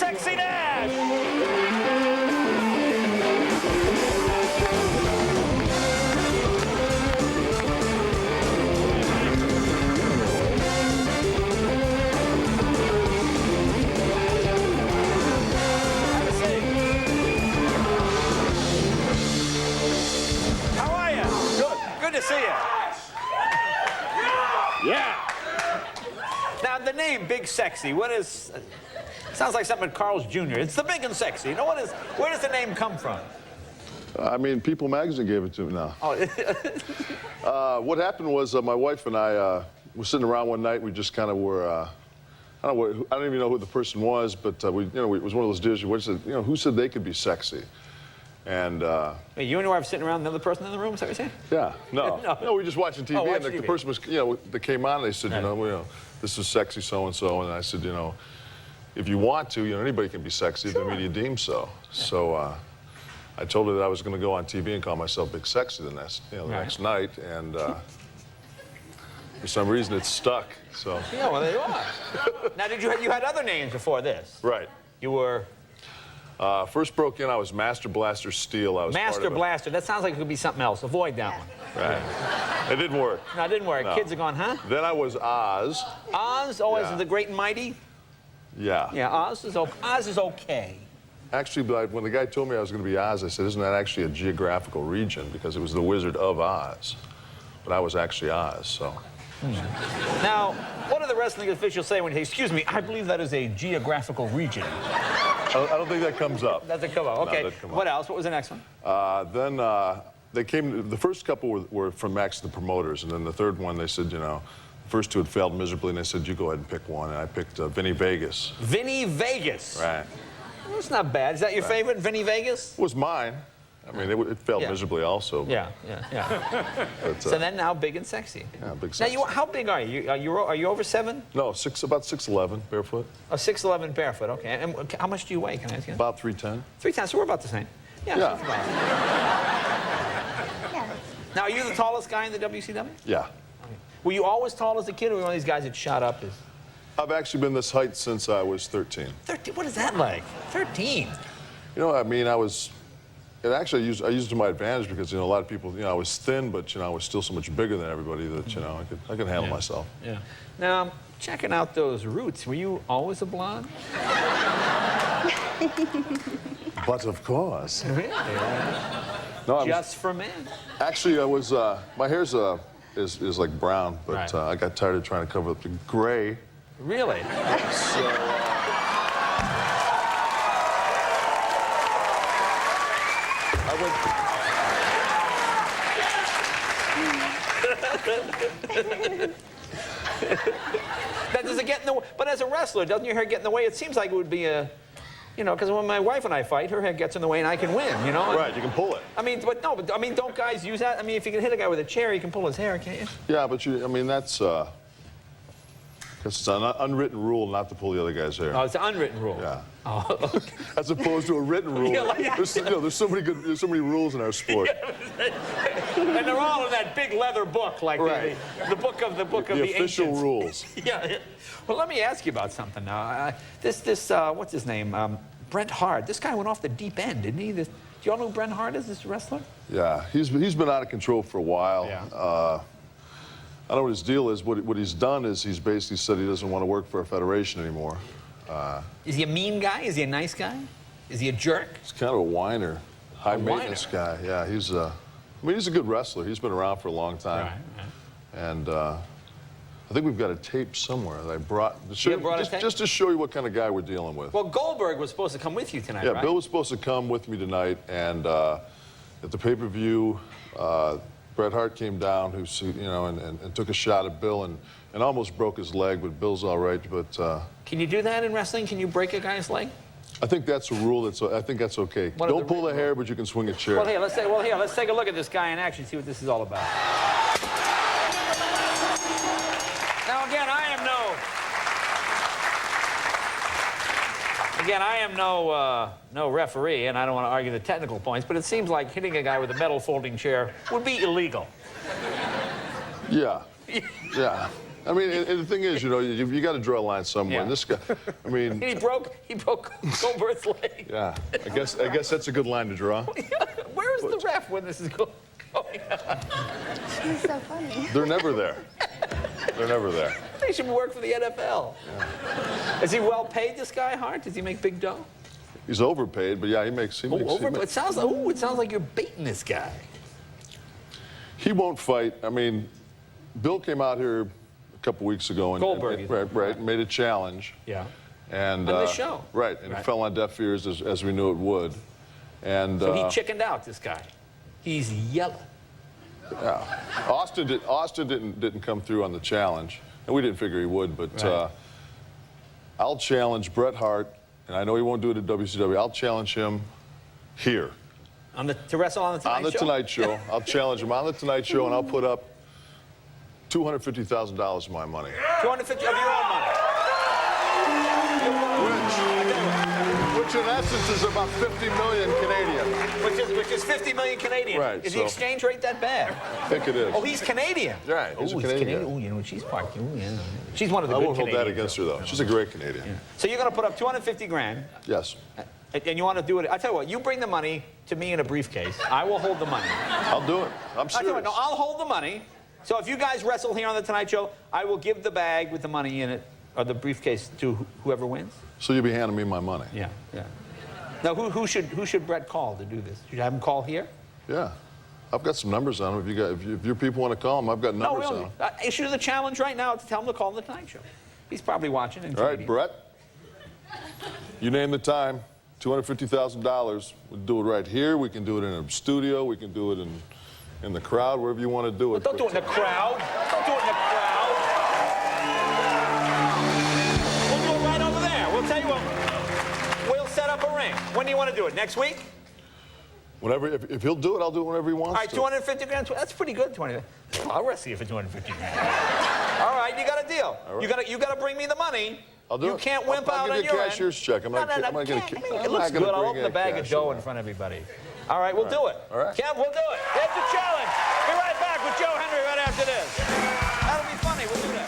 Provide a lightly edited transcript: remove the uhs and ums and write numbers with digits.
Sexy Nash! How are you? Good. Good to see you. Yeah. Now, the name Big Sexy, what is... sounds like something at Carl's Jr. It's the Big and Sexy. You know, where does the name come from? I mean, People Magazine gave it to me now. Oh. What happened was my wife and I were sitting around one night. We just kind of were, I don't even know who the person was, but it was one of those deals where said, who said they could be sexy? And Wait, you and your wife sitting around another person in the room? Is that what you're saying? yeah, no, no, we were just watching TV, Oh, and the person was, they came on. And they said, Right. This is sexy so and so, and I said, if you want to, anybody can be sexy if the media deems so. Yeah. So I told her that I was going to go on TV and call myself Big Sexy the next night, and for some reason it stuck. So yeah, well, there you are. Now, you had other names before this? Right. You were first broke in. I was Master Blaster Steel. I was Master Blaster. That sounds like it could be something else. Avoid that one. Right. It didn't work. No, it didn't work. No. Kids are going, huh? Then I was Oz. Oz? Oh, Yeah. is the Great and Mighty? Yeah. Yeah, Oz is okay. Actually, when the guy told me I was going to be Oz, I said, isn't that actually a geographical region? Because it was the Wizard of Oz. But I was actually Oz, so. Now, what do the wrestling officials say when they say, excuse me, I believe that is a geographical region? I don't think that comes up. Doesn't come up. Okay. No, that come up. What else? What was the next one? Then they came, the first couple were from Max, the promoters, and then the third one, they said, the first two had failed miserably, and they said, you go ahead and pick one, and I picked Vinny Vegas. Vinny Vegas. Right. Well, that's not bad. Is that your favorite, Vinny Vegas? It was mine. I mean, it failed miserably also. Yeah. But, So then now Big and Sexy. Yeah, Big Sexy. Now, how big are you? Are you over 7? No, about 6'11", barefoot. Oh, 6'11" barefoot, okay. And how much do you weigh, can I ask you? About 310. 3 times, so we're about the same. Yeah. Yeah. Now, are you the tallest guy in the WCW? Yeah. Okay. Were you always tall as a kid, or were you one of these guys that shot up? I've actually been this height since I was 13. 13? What is that like? 13? I mean, I used it to my advantage because, a lot of people, I was thin, but, I was still so much bigger than everybody that, I could handle myself. Yeah. Now, checking out those roots, were you always a blonde? But of course. Really? No, Just for men? Actually, I was, my hair's is like brown, but Right. I got tired of trying to cover up the gray. Really? So, I went... That does it get in the way? But as a wrestler, doesn't your hair get in the way? It seems like it would be a, because when my wife and I fight, her hair gets in the way and I can win, Right, you can pull it. I mean, don't guys use that? I mean, if you can hit a guy with a chair, you can pull his hair, can't you? Yeah, but that's it's an unwritten rule not to pull the other guy's hair. Oh, it's an unwritten rule. Yeah. Oh, okay. As opposed to a written rule. Yeah, There's so many rules in our sport. And they're all in that big leather book, like Right. the book of the official ancients. rules. Yeah. Well, let me ask you about something now. What's his name? Bret Hart. This guy went off the deep end, didn't he? Do you all know who Bret Hart is, this wrestler? Yeah, he's been out of control for a while. Yeah. I don't know what his deal is. What he's done is he's basically said he doesn't want to work for a federation anymore. Is he a mean guy? Is he a nice guy? Is he a jerk? He's kind of a whiner, high maintenance guy. Yeah, he's a good wrestler. He's been around for a long time. Right. And I think we've got a tape somewhere that I brought. Just to show you what kind of guy we're dealing with. Well, Goldberg was supposed to come with you tonight, Yeah, right? Bill was supposed to come with me tonight, and at the pay-per-view, Bret Hart came down, and took a shot at Bill and almost broke his leg, but Bill's all right. But can you do that in wrestling? Can you break a guy's leg? I think that's a rule. I think that's okay. Don't pull the hair, but you can swing a chair. Well, here, let's take a look at this guy in action, see what this is all about. Now, again, I am no referee, and I don't want to argue the technical points, but it seems like hitting a guy with a metal folding chair would be illegal. Yeah. Yeah. I mean, and the thing is, you got to draw a line somewhere. Yeah. And this guy, I mean, He broke Goldberg's leg. yeah. I guess that's a good line to draw. Where is the ref when this is going on? He's so funny. They're never there. They're never there. They should work for the NFL. Yeah. Is he well paid, this guy, Hart? Does he make big dough? He's overpaid, but yeah, he makes. It sounds like you're baiting this guy. He won't fight. I mean, Bill came out here a couple weeks ago and Goldberg, right, made a challenge. Yeah. And on this show. Right, and it fell on deaf ears as we knew it would. And so he chickened out, this guy. He's yellow. Yeah. Austin didn't come through on the challenge, and we didn't figure he would. But right. I'll challenge Bret Hart, and I know he won't do it at WCW. I'll challenge him here. To wrestle on the Tonight Show? On the Tonight Show. I'll challenge him on the Tonight Show, and I'll put up $250,000 of my money. 250 of your own money. Which in essence is about 50 million Canadian. Which is 50 million Canadian. Right. Is the exchange rate that bad? I think it is. Oh, he's Canadian. Right. He's a Canadian. Oh, you know, she's part. Oh, yeah. She's one of the I good won't hold that Canadians, against her, though. She's a great Canadian. Yeah. So you're going to put up 250 grand. Yes. And you want to do it. I tell you what, you bring the money to me in a briefcase. I will hold the money. I'll do it. I'm serious. I tell you what, no, I'll hold the money. So if you guys wrestle here on the Tonight Show, I will give the bag with the money in it, or the briefcase, to whoever wins. So you'll be handing me my money? Yeah, yeah. Now, who should Bret call to do this? Should I have him call here? Yeah. I've got some numbers on him. If your people want to call him, I've got numbers on him. Issue the challenge right now to tell him to call the Tonight Show. He's probably watching. All right, Bret. You name the time. $250,000. We'll do it right here. We can do it in a studio. We can do it in the crowd, wherever you want to do it. But don't do it in the crowd. Don't do it in the crowd. We'll do it right over there. We'll tell you what. We'll set up a ring. When do you want to do it? Next week? Whenever, if he'll do it, I'll do it whenever he wants All right, to. 250 grand. That's pretty good. 20. I'll wrestle you for 250 grand. All right, you got a deal. Right. You got to bring me the money. I'll do it. You can't wimp out on your end. I'll give you a cashier's check. It looks good. I'll open the bag of dough in front of everybody. All right, we'll do it. All right. Kev, we'll do it. There's the challenge. Be right back with Joe Henry right after this. That'll be funny. We'll do that.